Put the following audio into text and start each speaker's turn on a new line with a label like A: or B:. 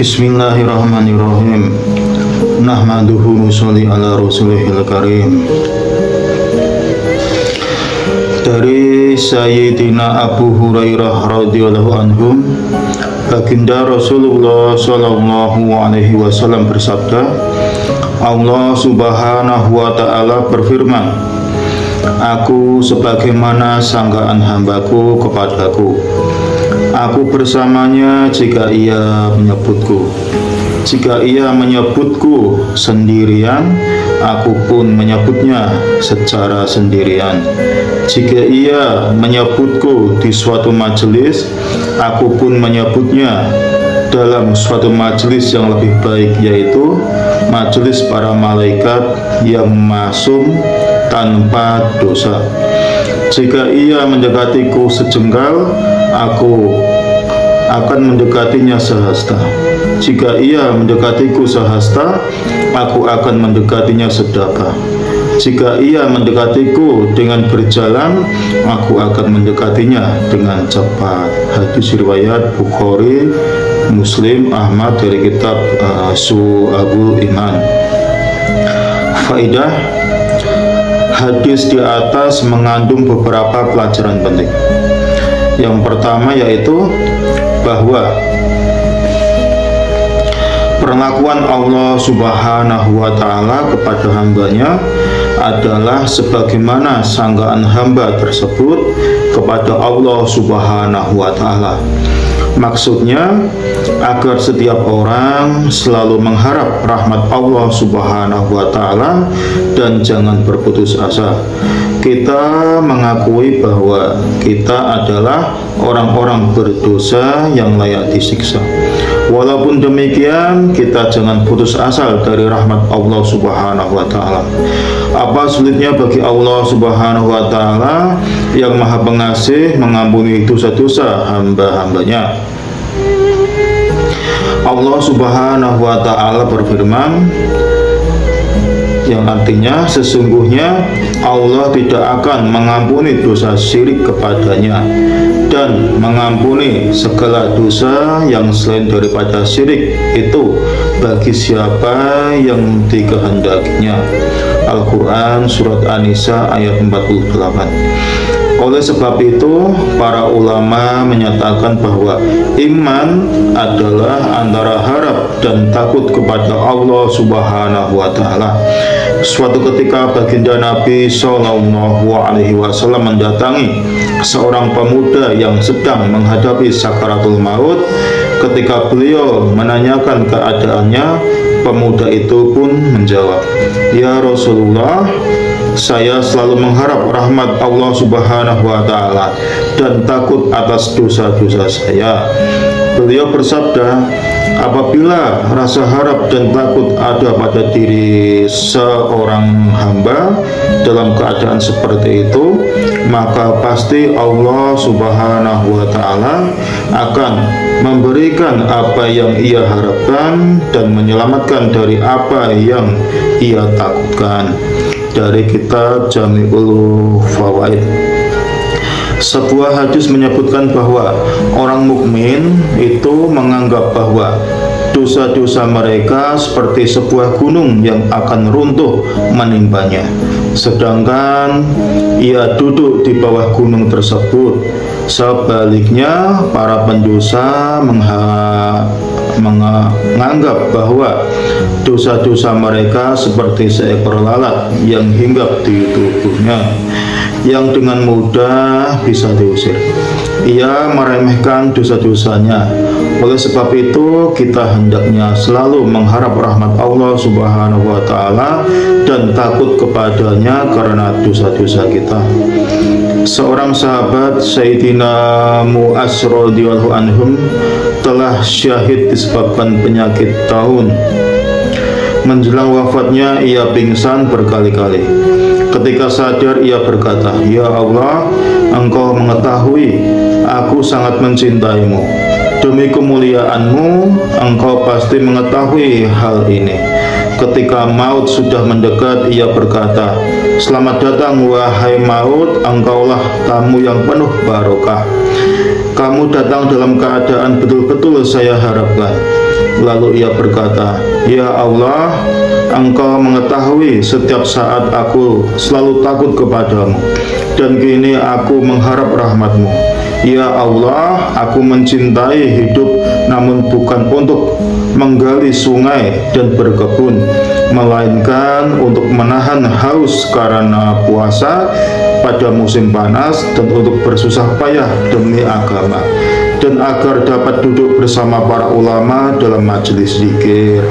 A: Bismillahirrahmanirrahim. Nahmaduhu nusolli ala rasulihil karim. Dari Sayyidina Abu Hurairah radhiyallahu anhu, baginda Rasulullah sallallahu alaihi wasallam bersabda, Allah subhanahu wa ta'ala berfirman, Aku sebagaimana sangkaan hambaku kepadaku. Aku bersamanya jika ia menyebutku. Jika ia menyebutku sendirian, aku pun menyebutnya secara sendirian. Jika ia menyebutku di suatu majelis, aku pun menyebutnya dalam suatu majelis yang lebih baik, yaitu majelis para malaikat yang masum tanpa dosa. Jika ia mendekatiku sejengkal, aku akan mendekatinya sehasta. Jika ia mendekatiku sehasta, aku akan mendekatinya sedapa. Jika ia mendekatiku dengan berjalan, aku akan mendekatinya dengan cepat. Hadis riwayat Bukhari, Muslim, Ahmad dari kitab Su'abul Iman. Faidah, hadis di atas mengandung beberapa pelajaran penting. Yang pertama yaitu bahwa perlakuan Allah subhanahu wa ta'ala kepada hambanya adalah sebagaimana sanggaan hamba tersebut kepada Allah subhanahu wa ta'ala. Maksudnya agar setiap orang selalu mengharap rahmat Allah subhanahu wa ta'ala dan jangan berputus asa. Kita mengakui bahwa kita adalah orang-orang berdosa yang layak disiksa. Walaupun demikian, kita jangan putus asa dari rahmat Allah subhanahu wa ta'ala. Apa sulitnya bagi Allah subhanahu wa ta'ala yang maha pengasih mengampuni dosa-dosa hamba-hambanya. Allah subhanahu wa ta'ala berfirman, yang artinya sesungguhnya Allah tidak akan mengampuni dosa syirik kepadanya dan mengampuni segala dosa yang selain daripada syirik itu bagi siapa yang dikehendakinya. Al-Quran Surat An-Nisa ayat 48. Oleh sebab itu, para ulama menyatakan bahwa iman adalah antara harap dan takut kepada Allah subhanahu wa ta'ala. Suatu ketika baginda Nabi Sallallahu Alaihi Wasallam mendatangi seorang pemuda yang sedang menghadapi sakaratul maut. Ketika beliau menanyakan keadaannya, pemuda itu pun menjawab, Ya Rasulullah, saya selalu mengharap rahmat Allah subhanahu wa ta'ala dan takut atas dosa-dosa saya. Beliau bersabda, apabila rasa harap dan takut ada pada diri seorang hamba dalam keadaan seperti itu, maka pasti Allah subhanahu wa ta'ala akan memberikan apa yang ia harapkan dan menyelamatkan dari apa yang ia takutkan. Dari kitab Jami'ul Fawaid, sebuah hadis menyebutkan bahwa orang mukmin itu menganggap bahwa dosa-dosa mereka seperti sebuah gunung yang akan runtuh menimpanya, sedangkan ia duduk di bawah gunung tersebut. Sebaliknya, para pendosa menganggap bahwa dosa-dosa mereka seperti seekor lalat yang hinggap di tubuhnya, yang dengan mudah bisa diusir. Ia meremehkan dosa-dosanya. Oleh sebab itu, kita hendaknya selalu mengharap rahmat Allah subhanahu wa ta'ala dan takut kepadanya karena dosa-dosa kita. Seorang sahabat, Sayyidina Mu'az radhiyallahu anhum, telah syahid disebabkan penyakit daun. Menjelang wafatnya, ia pingsan berkali-kali. Ketika sadar, ia berkata, Ya Allah, Engkau mengetahui aku sangat mencintaimu. Demi kemuliaan-Mu, Engkau pasti mengetahui hal ini. Ketika maut sudah mendekat, ia berkata, Selamat datang wahai maut, engkaulah tamu yang penuh barokah. Kamu datang dalam keadaan betul-betul saya harapkan. Lalu ia berkata, "Ya Allah, Engkau mengetahui setiap saat aku selalu takut kepadamu, dan kini aku mengharap rahmat-Mu. Ya Allah, aku mencintai hidup namun bukan untuk menggali sungai dan berkebun, melainkan untuk menahan haus karena puasa pada musim panas dan untuk bersusah payah demi agama, dan agar dapat duduk bersama para ulama dalam majelis zikir."